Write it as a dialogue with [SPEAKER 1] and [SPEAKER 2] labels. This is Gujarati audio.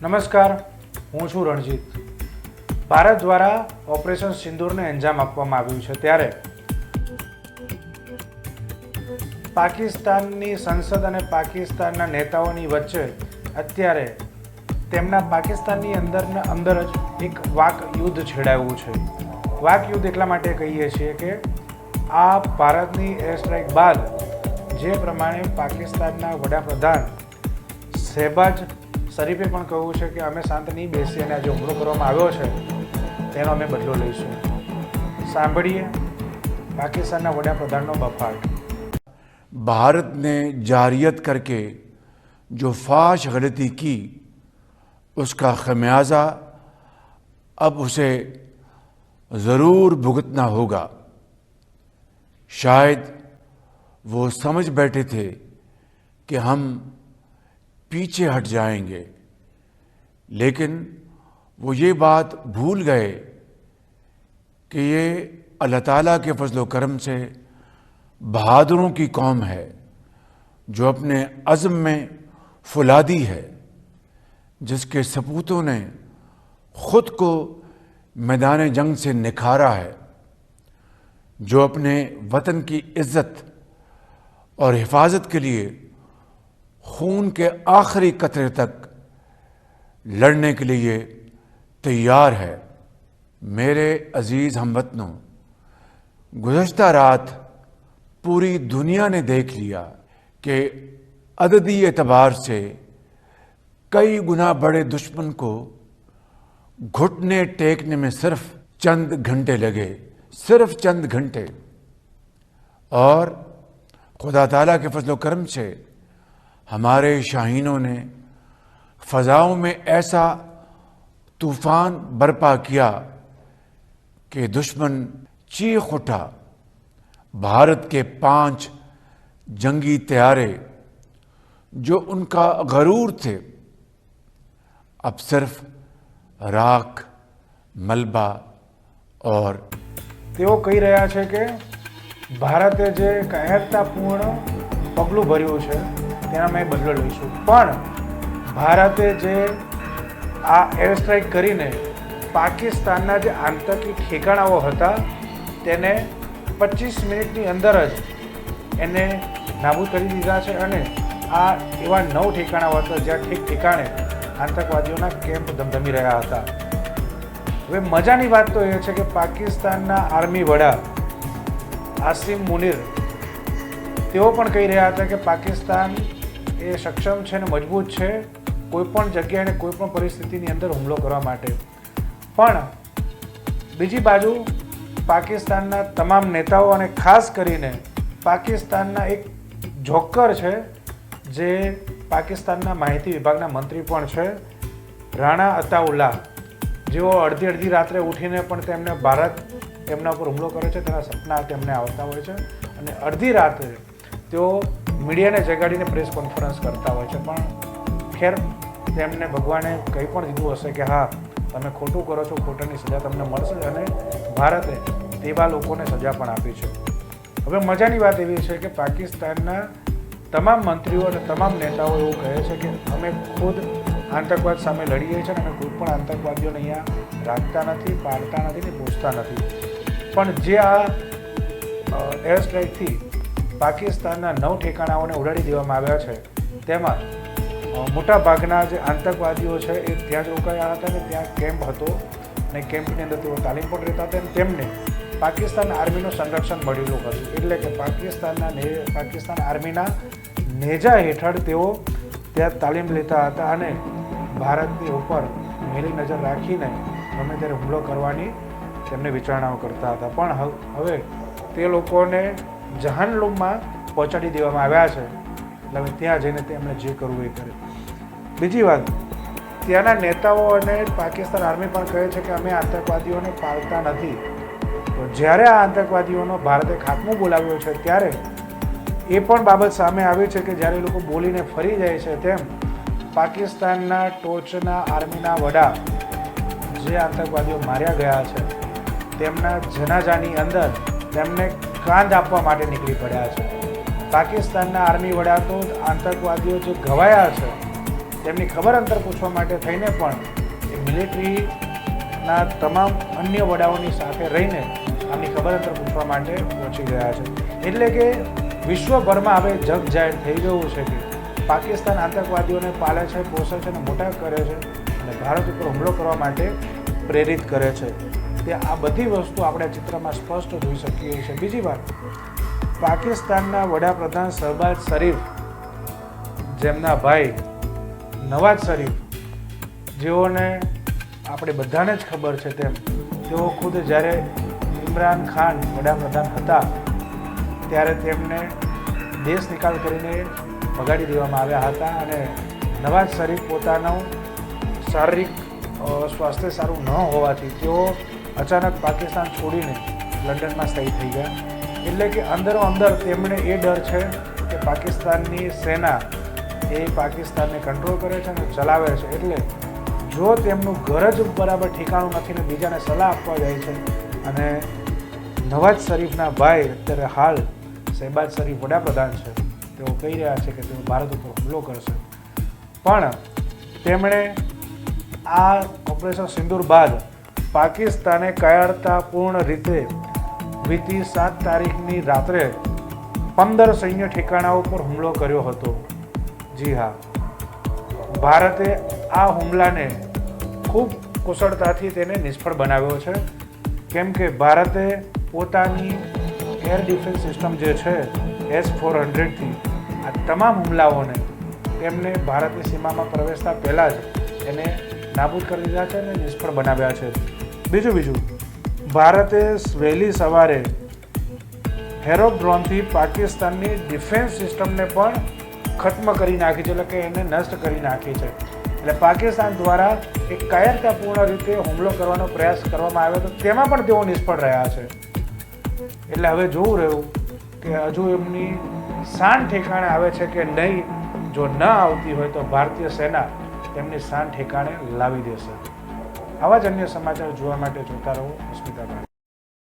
[SPEAKER 1] નમસ્કાર, હું છું રણજીત। ભારત દ્વારા ઓપરેશન સિંદૂરને અંજામ આપવામાં આવ્યું છે ત્યારે પાકિસ્તાનની સંસદ અને પાકિસ્તાનના નેતાઓની વચ્ચે અત્યારે તેમના પાકિસ્તાનની અંદર જ એક વાક યુદ્ધ છેડાયું છે। વાક યુદ્ધ એટલા માટે કહીએ છીએ કે આ ભારતની એર સ્ટ્રાઇક બાદ જે પ્રમાણે પાકિસ્તાનના વડાપ્રધાન શહેબાજ શરીફે પણ કહ્યું છે કે અમે શાંત નહીં બેસી અને જે હુમલો કરવામાં આવ્યો છે તેનો અમે બદલો લઈશું। સાંભળીએ પાकिस्तान वडाप्रधान बफाट।
[SPEAKER 2] भारत ने जारियत करके जो फाश गलती की उसका खमियाजा अब उसे ज़रूर भुगतना होगा। शायद वो समझ बैठे थे कि हम पीछे हट जाएंगे, लेकिन वो ये बात भूल गए कि ये अल्लाह ताला के फजल करम से बहादुरों की कौम है जो अपने अज़्म में फुलादी है, जिसके सपूतों ने ख़ुद को मैदान जंग से निखारा है, जो अपने वतन की इज़्ज़त और हिफाजत के लिए खून के आखिरी कतरे तक लड़ने के लिए तैयार है। मेरे अजीज़ हमवतनों, गुज़श्ता रात पूरी दुनिया ने देख लिया कि अददी एतबार से कई गुना बड़े दुश्मन को घुटने टेकने में सिर्फ चंद घंटे लगे, सिर्फ चंद घंटे। और खुदा ताला के फजल करम से हमारे शाहीनों ने फ़ज़ाओं में ऐसा तूफ़ान बर्पा किया कि दुश्मन चीख उठा। भारत के 5 जंगी तैयारे जो उनका गरूर थे, अब सिर्फ राख, मलबा और
[SPEAKER 1] તેઓ કહી રહ્યા છે કે ભારતે જે કાયરતાપૂર્ણ પગલું ભર્યું છે તેના અમે બદલો લઈશું, પણ ભારતે જે આ એર સ્ટ્રાઇક કરીને પાકિસ્તાનના જે આતંકી ઠેકાણાઓ હતા તેને 25 મિનિટની અંદર જ એને નાબૂદ કરી દીધા છે અને આ એવા 9 ઠેકાણાઓ હતા જ્યાં ઠેકાણે આતંકવાદીઓના કેમ્પ ધમધમી રહ્યા હતા। હવે મજાની વાત તો એ છે કે પાકિસ્તાનના આર્મી વડા આસિમ મુનીર તેઓ પણ કહી રહ્યા હતા કે પાકિસ્તાન એ સક્ષમ છે અને મજબૂત છે કોઈપણ જગ્યાએ અને કોઈપણ પરિસ્થિતિની અંદર હુમલો કરવા માટે। પણ બીજી બાજુ પાકિસ્તાનના તમામ નેતાઓ અને ખાસ કરીને પાકિસ્તાનના એક જોકર છે જે પાકિસ્તાનના માહિતી વિભાગના મંત્રી પણ છે, રાણા અતાઉલ્લા, જેઓ અડધી રાત્રે ઉઠીને પણ તેમને ભારત તેમના ઉપર હુમલો કરે છે તેના સપના તેમને આવતા હોય છે અને અડધી રાત્રે તેઓ મીડિયાને જગાડીને પ્રેસ કોન્ફરન્સ કરતા હોય છે। પણ ખેર તેમને ભગવાને કંઈ પણ દીધું હશે કે હા તમે ખોટું કરો છો, ખોટાની સજા તમને મળશે અને ભારતે તેવા લોકોને સજા પણ આપી છે। હવે મજાની વાત એવી છે કે પાકિસ્તાનના તમામ મંત્રીઓ અને તમામ નેતાઓ એવું કહે છે કે અમે ખુદ આતંકવાદ સામે લડીએ છીએ અને અમે કોઈ પણ આતંકવાદીઓને અહીંયા રાખતા નથી, પાડતા નથી ને પૂછતા નથી। પણ જે આ એર સ્ટ્રાઇકથી પાકિસ્તાનના 9 ઠેકાણાઓને ઉડાડી દેવામાં આવ્યા છે તેમાં મોટા ભાગના જે આતંકવાદીઓ છે એ ત્યાં જ રોકાયા હતા અને ત્યાં કેમ્પ હતો અને કેમ્પની અંદર તેઓ તાલીમ પણ રહેતા હતા અને તેમને પાકિસ્તાન આર્મીનું સંરક્ષણ મળેલું હતું, એટલે કે પાકિસ્તાન આર્મીના નેજા હેઠળ તેઓ ત્યાં તાલીમ લેતા હતા અને ભારતની ઉપર મેલી નજર રાખીને ગમે ત્યારે હુમલો કરવાની તેમને વિચારણાઓ કરતા હતા। પણ હવે તે લોકોને જહાન્નુમમાં પહોંચાડી દેવામાં આવ્યા છે, એટલે હવે ત્યાં જઈને તેમણે જે કરવું એ કરે। બીજી વાત, ત્યાંના નેતાઓ અને પાકિસ્તાન આર્મી પણ કહે છે કે અમે આતંકવાદીઓને પાળતા નથી। તો જ્યારે આ આતંકવાદીઓનો ભારતે ખાત્મો બોલાવ્યો છે ત્યારે એ પણ બાબત સામે આવી છે કે જ્યારે એ લોકો બોલીને ફરી જાય છે તેમ પાકિસ્તાનના ટોચના આર્મીના વડા જે આતંકવાદીઓ માર્યા ગયા છે તેમના જનાજાની અંદર તેમને કાંધ આપવા માટે નીકળી પડ્યા છે। પાકિસ્તાનના આર્મી વડા તો આતંકવાદીઓ જે ઘવાયા છે તેમની ખબર અંતર પૂછવા માટે થઈને પણ એ મિલિટરીના તમામ અન્ય વડાઓની સાથે રહીને આમની ખબર અંતર પૂછવા માટે પહોંચી ગયા છે. એટલે કે વિશ્વભરમાં હવે જગ જાહેર થઈ ગયું છે કે પાકિસ્તાન આતંકવાદીઓને પાલે છે, પોષે છે અને મોટા કરે છે અને ભારત ઉપર હુમલો કરવા માટે પ્રેરિત કરે છે. તે આ બધી વસ્તુ આપણે ચિત્રમાં સ્પષ્ટ જોઈ શકીએ છીએ. બીજી વાત, પાકિસ્તાનના વડાપ્રધાન શહબાઝ શરીફ, જેમના ભાઈ નવાઝ શરીફ, જેઓને આપણે બધાને જ ખબર છે તેમ તેઓ ખુદ જ્યારે ઇમરાન ખાન વડાપ્રધાન હતા ત્યારે તેમને દેશ નિકાલ કરીને ભગાડી દેવામાં આવ્યા હતા અને નવાઝ શરીફ પોતાનું શારીરિક સ્વાસ્થ્ય સારું ન હોવાથી તેઓ અચાનક પાકિસ્તાન છોડીને લંડનમાં સ્થાયી થઈ ગયા. એટલે કે અંદરો અંદર તેમને એ ડર છે કે પાકિસ્તાનની સેના એ પાકિસ્તાનને કંટ્રોલ કરે છે અને ચલાવે છે. એટલે જો તેમનું ઘર જ બરાબર ઠેકાણું નથી ને બીજાને સલાહ આપવા જાય છે અને નવાઝ શરીફના ભાઈ અત્યારે હાલ શહબાઝ શરીફ વડાપ્રધાન છે, તેઓ કહી રહ્યા છે કે તેઓ ભારત ઉપર હુમલો કરશે. પણ તેમણે આ ઓપરેશન સિંદૂર બાદ પાકિસ્તાને કાયરતાપૂર્ણ રીતે વીતી 7 તારીખની રાત્રે 15 સૈન્ય ઠેકાણાઓ પર હુમલો કર્યો હતો. જી હા, ભારતે આ હુમલાને ખૂબ કુશળતાથી તેને નિષ્ફળ બનાવ્યો છે. કેમ કે ભારતે પોતાની એર ડિફેન્સ સિસ્ટમ જે છે S-400થી આ તમામ હુમલાઓને તેમને ભારતની સીમામાં પ્રવેશતા પહેલાં જ એને નાબૂદ કરી દીધા છે અને નિષ્ફળ બનાવ્યા છે. બીજું ભારતે વહેલી સવારે હેરોડ્રોનથી પાકિસ્તાનની ડિફેન્સ સિસ્ટમને પણ ખત્મ કરી નાખી છે, એટલે કે એને નષ્ટ કરી નાખી છે. એટલે પાકિસ્તાન દ્વારા એક કાયરતાપૂર્ણ રીતે હુમલો કરવાનો પ્રયાસ કરવામાં આવ્યો હતો, તેમાં પણ તેઓ નિષ્ફળ રહ્યા છે. એટલે હવે જોવું રહ્યું કે હજુ એમની શાન ઠેકાણે આવે છે કે નહીં. જો ન આવતી હોય તો ભારતીય સેના તેમની શાન ઠેકાણે લાવી દેશે. આવા જ અન્ય સમાચાર જોવા માટે જોતા રહો અસ્મિતા ભારત.